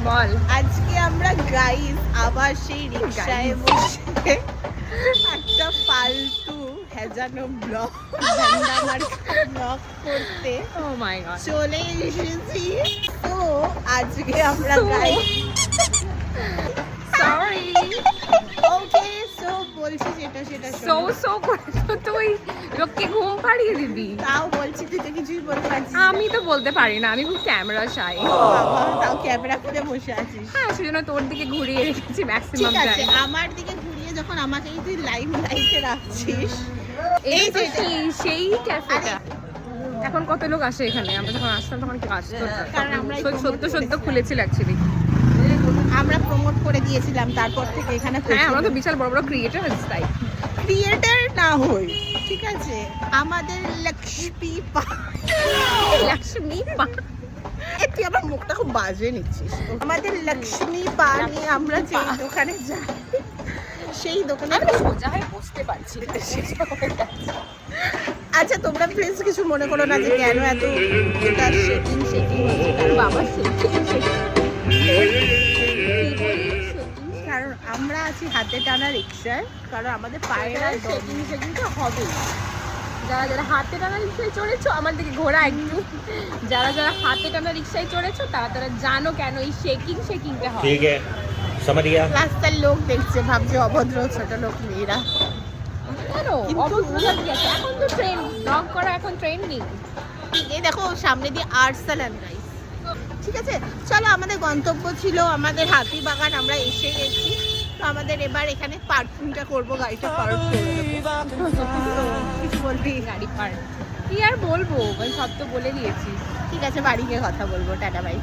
বল। আজকে আমরা গাইস আবার সেই রিকশায় বসে একটা ফালতু হেজানো ব্লগ করতে Oh my god. চলে এসেছি। তো আজকে আমরা গাইস Sorry. ওকে সো বলছি যেটা সেটা So করেছো তুই, লোককে ঘুম পাড়িয়ে দিবি। তাও বলছি তুই তো কিছুই বলতে পারছিস না। আমি তো বলতে পারি না, আমি খুব ক্যামেরা শাই। বাবা, তাও ক্যামেরা করে বসে আছিস। হ্যাঁ, সেজন্য তোর দিকে ঘুরিয়ে রেখেছি ম্যাক্সিমাম ঠিক আছে, টাইম। আমার দিকে ঘুরিয়ে যখন আমাকেই তুই লাইটে রাখছিস, এই তো যে- সেই ক্যাফেটা। এখন কত লোক আসে এখানে? আমরা যখন আসতাম তখন কি আসতো না? কারণ আমরাই সদ্য খুলেছিল অ্যাকচুয়ালি। আমরা প্রমোট করে দিয়েছিলাম, তারপর থেকে এখানে হ্যাঁ, আমরা তো বিশাল বড় বড় ক্রিয়েটার তাই। ক্রিয়েটার না হই, ঠিক আছে, আমাদের লক্ষ্মী লক্ষ্মী পা। তুই আমার মুখটা খুব বাজে নিচ্ছিস। আমাদের লক্ষ্মী পা নিয়ে আমরা যে দোকানে যাই, সেই দোকানে আমি সোজা হয়ে বসতে পারছি না। আচ্ছা তোমরা প্লিজ কিছু মনে করো না যে কেন এত এটা শেকিং হচ্ছে। কারণ বাবা শেকিং কারণ আমরা আছি হাতে টানা রিক্সায়, কারণ আমাদের পায়ের আর শেকিং তো হবেই। যারা হাতে টানা রিক্সায় চড়েছো, আমার দিকে ঘোরা একটু। যারা হাতে টানা রিক্সায় চড়েছো তারা জানো কেন এই শেকিংটা হয়। ठीक है समझ गया। রাস্তার লোক দেখছে, ভাবছে অভদ্র ছোট লোক মেয়েরা। কেন? কিন্তু- অবশ্যই কি আছে? এখন তো ট্রেন ব্লক করা, এখন ট্রেন নেই। এই দেখো সামনে দিয়ে আর্সালান গাইস। ঠিক আছে, চলো আমাদের গন্তব্য ছিল আমাদের হাতিবাগান, আমরা এসে গেছি। তো আমাদের এবার এখানে পার্কিংটা করবো, গাড়িটা পার্ক করে দেবো। কিছু বলবি? গাড়ি পার কি আর বলবো, সব তো বলে দিয়েছি। ঠিক আছে, বাড়ি গিয়ে কথা বলবো। Tata bye.